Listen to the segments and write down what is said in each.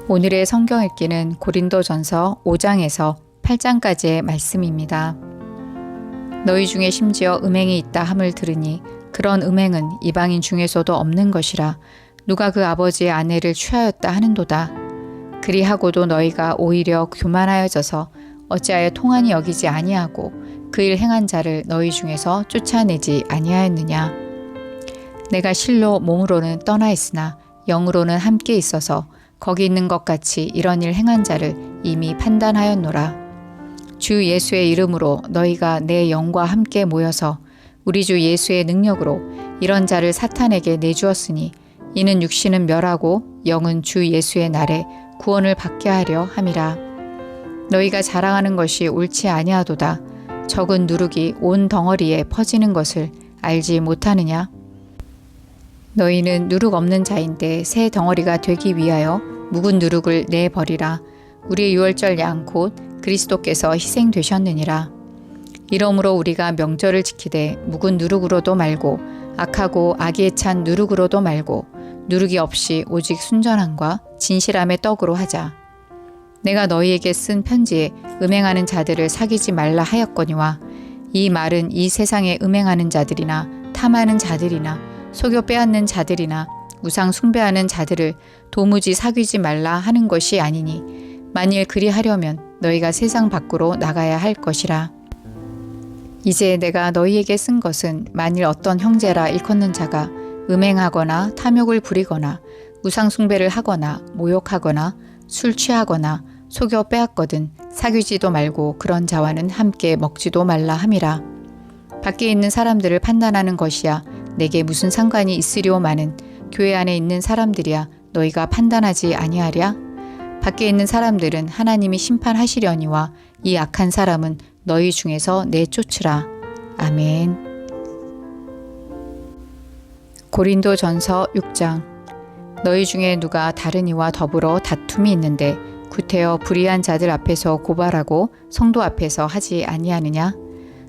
오늘의 성경 읽기는 고린도전서 5장에서 8장까지의 말씀입니다. 너희 중에 심지어 음행이 있다 함을 들으니 그런 음행은 이방인 중에서도 없는 것이라 누가 그 아버지의 아내를 취하였다 하는도다. 그리하고도 너희가 오히려 교만하여져서 어찌하여 통한이 여기지 아니하고 그 일 행한 자를 너희 중에서 쫓아내지 아니하였느냐. 내가 실로 몸으로는 떠나 있으나 영으로는 함께 있어서 거기 있는 것 같이 이런 일 행한 자를 이미 판단하였노라. 주 예수의 이름으로 너희가 내 영과 함께 모여서 우리 주 예수의 능력으로 이런 자를 사탄에게 내주었으니 이는 육신은 멸하고 영은 주 예수의 날에 구원을 받게 하려 함이라. 너희가 자랑하는 것이 옳지 아니하도다. 적은 누룩이 온 덩어리에 퍼지는 것을 알지 못하느냐? 너희는 누룩 없는 자인데 새 덩어리가 되기 위하여 묵은 누룩을 내버리라. 우리의 유월절 양 곧 그리스도께서 희생되셨느니라. 이러므로 우리가 명절을 지키되 묵은 누룩으로도 말고 악하고 악에 찬 누룩으로도 말고 누룩이 없이 오직 순전함과 진실함의 떡으로 하자. 내가 너희에게 쓴 편지에 음행하는 자들을 사귀지 말라 하였거니와 이 말은 이 세상에 음행하는 자들이나 탐하는 자들이나 속여 빼앗는 자들이나 우상 숭배하는 자들을 도무지 사귀지 말라 하는 것이 아니니 만일 그리하려면 너희가 세상 밖으로 나가야 할 것이라. 이제 내가 너희에게 쓴 것은 만일 어떤 형제라 일컫는 자가 음행하거나 탐욕을 부리거나 우상 숭배를 하거나 모욕하거나 술 취하거나 속여 빼앗거든 사귀지도 말고 그런 자와는 함께 먹지도 말라 함이라. 밖에 있는 사람들을 판단하는 것이야 내게 무슨 상관이 있으리오마는 교회 안에 있는 사람들이야 너희가 판단하지 아니하랴? 밖에 있는 사람들은 하나님이 심판하시려니와 이 악한 사람은 너희 중에서 내쫓으라. 아멘. 고린도전서 6장. 너희 중에 누가 다른 이와 더불어 다툼이 있는데 구태여 불의한 자들 앞에서 고발하고 성도 앞에서 하지 아니하느냐?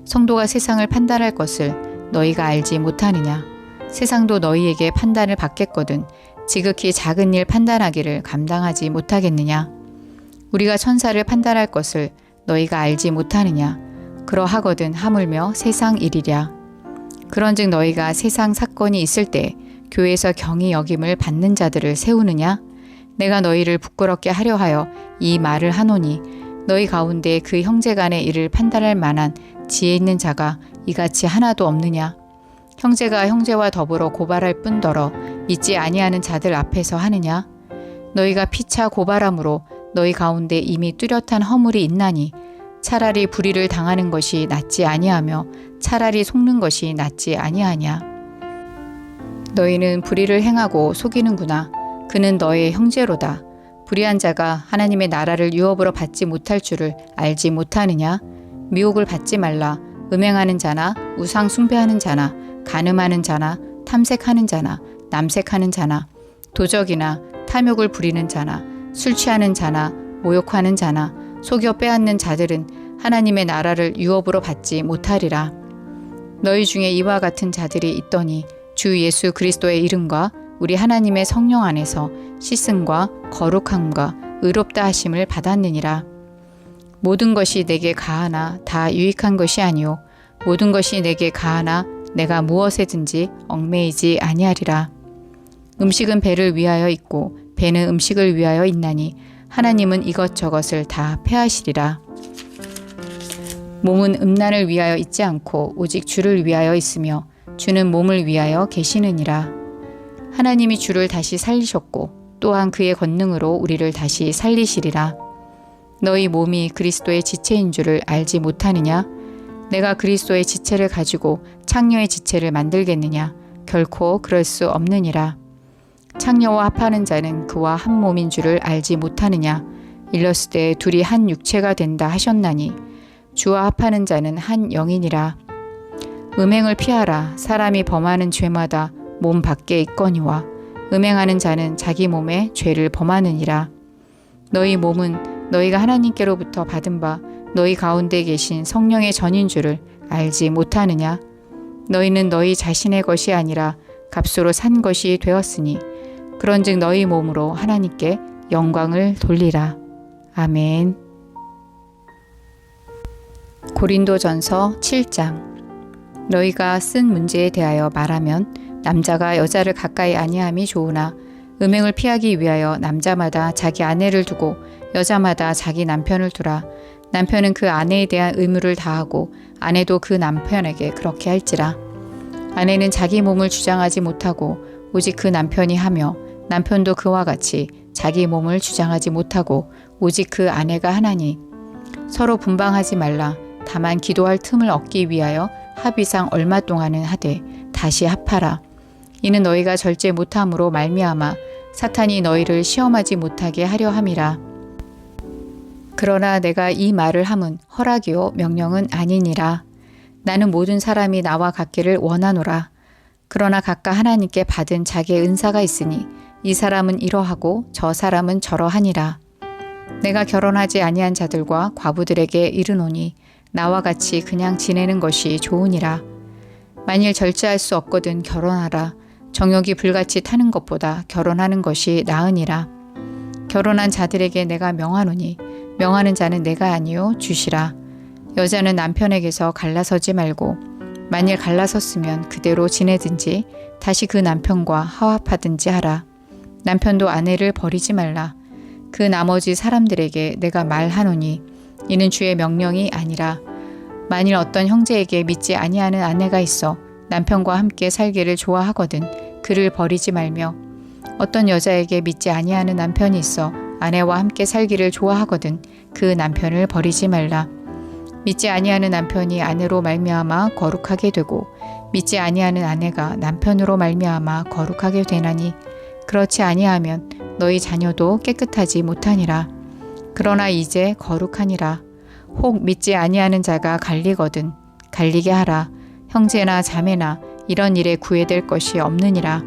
성도가 세상을 판단할 것을 너희가 알지 못하느냐? 세상도 너희에게 판단을 받겠거든 지극히 작은 일 판단하기를 감당하지 못하겠느냐? 우리가 천사를 판단할 것을 너희가 알지 못하느냐? 그러하거든 하물며 세상 일이랴. 그런즉 너희가 세상 사건이 있을 때 교회에서 경히 여김을 받는 자들을 세우느냐? 내가 너희를 부끄럽게 하려 하여 이 말을 하노니 너희 가운데 그 형제 간의 일을 판단할 만한 지혜 있는 자가 이같이 하나도 없느냐? 형제가 형제와 더불어 고발할 뿐더러 믿지 아니하는 자들 앞에서 하느냐? 너희가 피차 고발함으로 너희 가운데 이미 뚜렷한 허물이 있나니 차라리 불의를 당하는 것이 낫지 아니하며 차라리 속는 것이 낫지 아니하냐? 너희는 불의를 행하고 속이는구나. 그는 너의 형제로다. 불의한 자가 하나님의 나라를 유업으로 받지 못할 줄을 알지 못하느냐? 미혹을 받지 말라. 음행하는 자나 우상 숭배하는 자나 간음하는 자나 탐색하는 자나 남색하는 자나 도적이나 탐욕을 부리는 자나 술 취하는 자나 모욕하는 자나 속여 빼앗는 자들은 하나님의 나라를 유업으로 받지 못하리라. 너희 중에 이와 같은 자들이 있더니 주 예수 그리스도의 이름과 우리 하나님의 성령 안에서 씻음과 거룩함과 의롭다 하심을 받았느니라. 모든 것이 내게 가하나 다 유익한 것이 아니요 모든 것이 내게 가하나 내가 무엇에든지 얽매이지 아니하리라. 음식은 배를 위하여 있고 배는 음식을 위하여 있나니 하나님은 이것저것을 다 폐하시리라. 몸은 음란을 위하여 있지 않고 오직 주를 위하여 있으며 주는 몸을 위하여 계시느니라. 하나님이 주를 다시 살리셨고 또한 그의 권능으로 우리를 다시 살리시리라. 너희 몸이 그리스도의 지체인 줄을 알지 못하느냐? 내가 그리스도의 지체를 가지고 창녀의 지체를 만들겠느냐? 결코 그럴 수 없느니라. 창녀와 합하는 자는 그와 한 몸인 줄을 알지 못하느냐? 일렀을 둘이 한 육체가 된다 하셨나니 주와 합하는 자는 한 영이니라. 음행을 피하라. 사람이 범하는 죄마다 몸 밖에 있거니와 음행하는 자는 자기 몸에 죄를 범하느니라. 너희 몸은 너희가 하나님께로부터 받은 바 너희 가운데 계신 성령의 전인 줄을 알지 못하느냐? 너희는 너희 자신의 것이 아니라 값으로 산 것이 되었으니 그런즉 너희 몸으로 하나님께 영광을 돌리라. 아멘. 고린도전서 7장. 너희가 쓴 문제에 대하여 말하면 남자가 여자를 가까이 아니함이 좋으나 음행을 피하기 위하여 남자마다 자기 아내를 두고 여자마다 자기 남편을 두라. 남편은 그 아내에 대한 의무를 다하고 아내도 그 남편에게 그렇게 할지라. 아내는 자기 몸을 주장하지 못하고 오직 그 남편이 하며 남편도 그와 같이 자기 몸을 주장하지 못하고 오직 그 아내가 하나니 서로 분방하지 말라. 다만 기도할 틈을 얻기 위하여 합의상 얼마 동안은 하되 다시 합하라. 이는 너희가 절제 못함으로 말미암아 사탄이 너희를 시험하지 못하게 하려 함이라. 그러나 내가 이 말을 함은 허락이요 명령은 아니니라. 나는 모든 사람이 나와 같기를 원하노라. 그러나 각각 하나님께 받은 자기의 은사가 있으니 이 사람은 이러하고 저 사람은 저러하니라. 내가 결혼하지 아니한 자들과 과부들에게 이르노니 나와 같이 그냥 지내는 것이 좋으니라. 만일 절제할 수 없거든 결혼하라. 정욕이 불같이 타는 것보다 결혼하는 것이 나으니라. 결혼한 자들에게 내가 명하노니 명하는 자는 내가 아니요 주시라. 여자는 남편에게서 갈라서지 말고 만일 갈라섰으면 그대로 지내든지 다시 그 남편과 화합하든지 하라. 남편도 아내를 버리지 말라. 그 나머지 사람들에게 내가 말하노니 이는 주의 명령이 아니라 만일 어떤 형제에게 믿지 아니하는 아내가 있어 남편과 함께 살기를 좋아하거든 그를 버리지 말며 어떤 여자에게 믿지 아니하는 남편이 있어 아내와 함께 살기를 좋아하거든 그 남편을 버리지 말라. 믿지 아니하는 남편이 아내로 말미암아 거룩하게 되고 믿지 아니하는 아내가 남편으로 말미암아 거룩하게 되나니 그렇지 아니하면 너희 자녀도 깨끗하지 못하니라. 그러나 이제 거룩하니라. 혹 믿지 아니하는 자가 갈리거든 갈리게 하라. 형제나 자매나 이런 일에 구애될 것이 없느니라.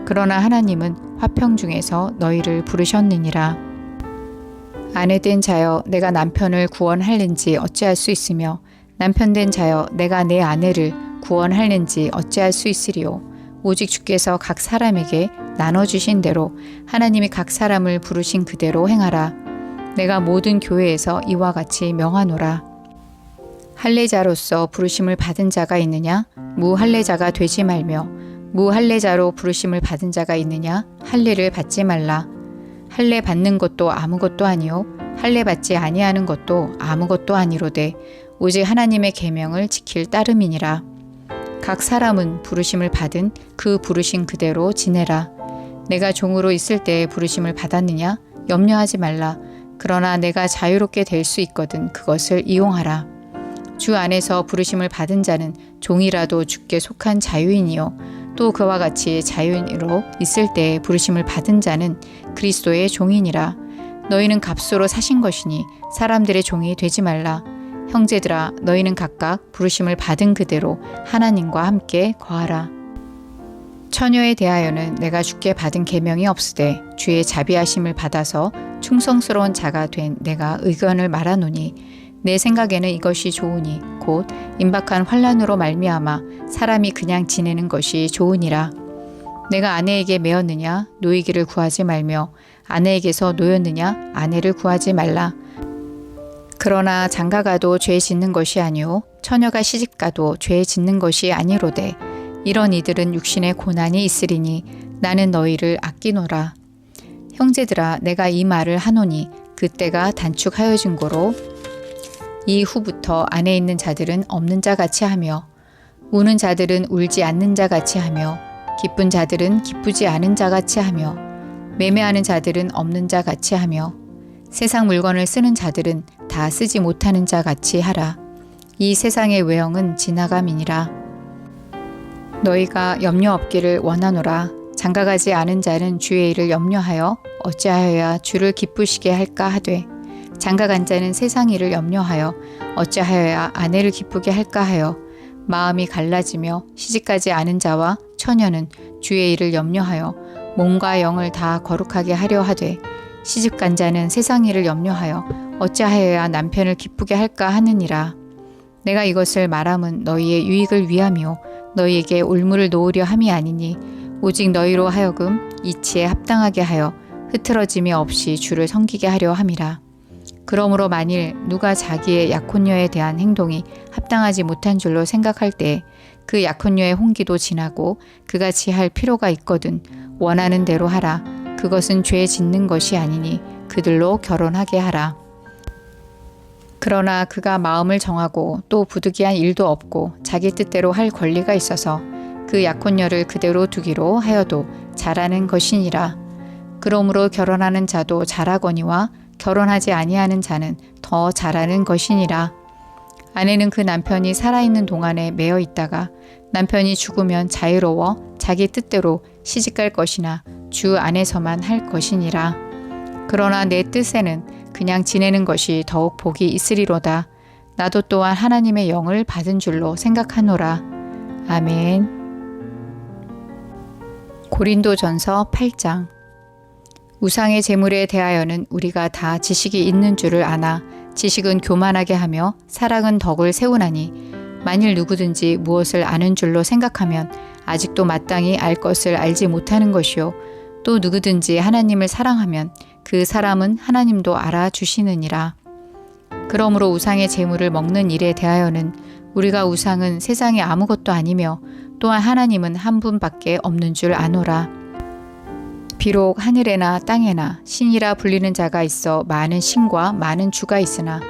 그러나 하나님은 화평 중에서 너희를 부르셨느니라. 아내된 자여 내가 남편을 구원할는지 어찌할 수 있으며 남편된 자여 내가 내 아내를 구원할는지 어찌할 수 있으리요. 오직 주께서 각 사람에게 나눠주신 대로 하나님이 각 사람을 부르신 그대로 행하라. 내가 모든 교회에서 이와 같이 명하노라. 할례자로서 부르심을 받은 자가 있느냐? 무할례자가 되지 말며 무할례자로 부르심을 받은 자가 있느냐? 할례를 받지 말라. 할례 받는 것도 아무것도 아니요 할례 받지 아니하는 것도 아무것도 아니로되 오직 하나님의 계명을 지킬 따름이니라. 각 사람은 부르심을 받은 그 부르신 그대로 지내라. 내가 종으로 있을 때에 부르심을 받았느냐? 염려하지 말라. 그러나 내가 자유롭게 될 수 있거든 그것을 이용하라. 주 안에서 부르심을 받은 자는 종이라도 주께 속한 자유인이요 또 그와 같이 자유인으로 있을 때에 부르심을 받은 자는 그리스도의 종이니라. 너희는 값으로 사신 것이니 사람들의 종이 되지 말라. 형제들아 너희는 각각 부르심을 받은 그대로 하나님과 함께 거하라. 처녀에 대하여는 내가 주께 받은 계명이 없으되 주의 자비하심을 받아서 충성스러운 자가 된 내가 의견을 말하노니 내 생각에는 이것이 좋으니 곧 임박한 환난으로 말미암아 사람이 그냥 지내는 것이 좋으니라. 내가 아내에게 매었느냐 노이기를 구하지 말며 아내에게서 노였느냐 아내를 구하지 말라. 그러나 장가가도 죄 짓는 것이 아니오 처녀가 시집가도 죄 짓는 것이 아니로되 이런 이들은 육신의 고난이 있으리니 나는 너희를 아끼노라. 형제들아 내가 이 말을 하노니 그때가 단축하여진 고로 이후부터 안에 있는 자들은 없는 자 같이 하며 우는 자들은 울지 않는 자 같이 하며 기쁜 자들은 기쁘지 않은 자 같이 하며 매매하는 자들은 없는 자 같이 하며 세상 물건을 쓰는 자들은 다 쓰지 못하는 자 같이 하라. 이 세상의 외형은 지나감이니라. 너희가 염려 없기를 원하노라. 장가가지 않은 자는 주의 일을 염려하여 어찌하여야 주를 기쁘시게 할까 하되 장가간 자는 세상 일을 염려하여 어찌하여야 아내를 기쁘게 할까 하여 마음이 갈라지며 시집가지 않은 자와 처녀는 주의 일을 염려하여 몸과 영을 다 거룩하게 하려 하되 시집간 자는 세상 일을 염려하여 어찌하여야 남편을 기쁘게 할까 하느니라. 내가 이것을 말함은 너희의 유익을 위함이요 너희에게 올무를 놓으려 함이 아니니 오직 너희로 하여금 이치에 합당하게 하여 흐트러짐이 없이 주를 섬기게 하려 함이라. 그러므로 만일 누가 자기의 약혼녀에 대한 행동이 합당하지 못한 줄로 생각할 때 그 약혼녀의 혼기도 지나고 그같이 할 필요가 있거든 원하는 대로 하라. 그것은 죄 짓는 것이 아니니 그들로 결혼하게 하라. 그러나 그가 마음을 정하고 또 부득이한 일도 없고 자기 뜻대로 할 권리가 있어서 그 약혼녀를 그대로 두기로 하여도 잘하는 것이니라. 그러므로 결혼하는 자도 잘하거니와 결혼하지 아니하는 자는 더 잘하는 것이니라. 아내는 그 남편이 살아있는 동안에 매여 있다가 남편이 죽으면 자유로워 자기 뜻대로 시집갈 것이나 주 안에서만 할 것이니라. 그러나 내 뜻에는 그냥 지내는 것이 더욱 복이 있으리로다. 나도 또한 하나님의 영을 받은 줄로 생각하노라. 아멘. 고린도전서 8장. 우상의 제물에 대하여는 우리가 다 지식이 있는 줄을 아나 지식은 교만하게 하며 사랑은 덕을 세우나니 만일 누구든지 무엇을 아는 줄로 생각하면 아직도 마땅히 알 것을 알지 못하는 것이요 또 누구든지 하나님을 사랑하면 그 사람은 하나님도 알아주시느니라. 그러므로 우상의 제물을 먹는 일에 대하여는 우리가 우상은 세상에 아무것도 아니며 또한 하나님은 한 분밖에 없는 줄 아노라. 비록 하늘에나 땅에나 신이라 불리는 자가 있어 많은 신과 많은 주가 있으나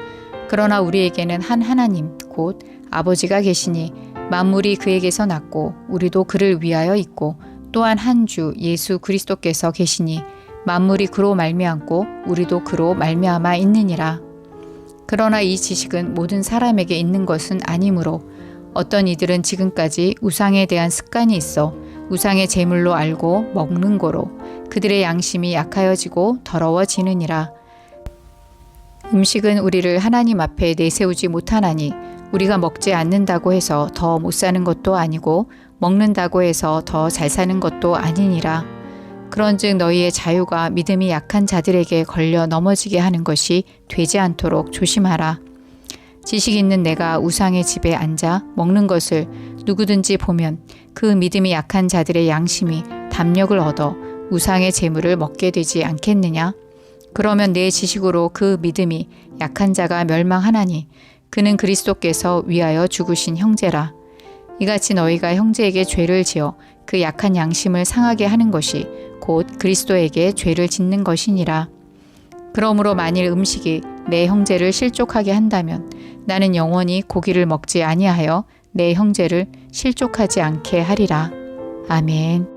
그러나 우리에게는 한 하나님 곧 아버지가 계시니 만물이 그에게서 났고 우리도 그를 위하여 있고 또한 한 주 예수 그리스도께서 계시니 만물이 그로 말미암고 우리도 그로 말미암아 있느니라. 그러나 이 지식은 모든 사람에게 있는 것은 아니므로 어떤 이들은 지금까지 우상에 대한 습관이 있어 우상의 제물로 알고 먹는 거로 그들의 양심이 약하여지고 더러워지느니라. 음식은 우리를 하나님 앞에 내세우지 못하나니 우리가 먹지 않는다고 해서 더 못 사는 것도 아니고 먹는다고 해서 더 잘 사는 것도 아니니라. 그런즉 너희의 자유가 믿음이 약한 자들에게 걸려 넘어지게 하는 것이 되지 않도록 조심하라. 지식 있는 내가 우상의 집에 앉아 먹는 것을 누구든지 보면 그 믿음이 약한 자들의 양심이 담력을 얻어 우상의 제물을 먹게 되지 않겠느냐? 그러면 내 지식으로 그 믿음이 약한 자가 멸망하나니 그는 그리스도께서 위하여 죽으신 형제라. 이같이 너희가 형제에게 죄를 지어 그 약한 양심을 상하게 하는 것이 곧 그리스도에게 죄를 짓는 것이니라. 그러므로 만일 음식이 내 형제를 실족하게 한다면 나는 영원히 고기를 먹지 아니하여 내 형제를 실족하지 않게 하리라. 아멘.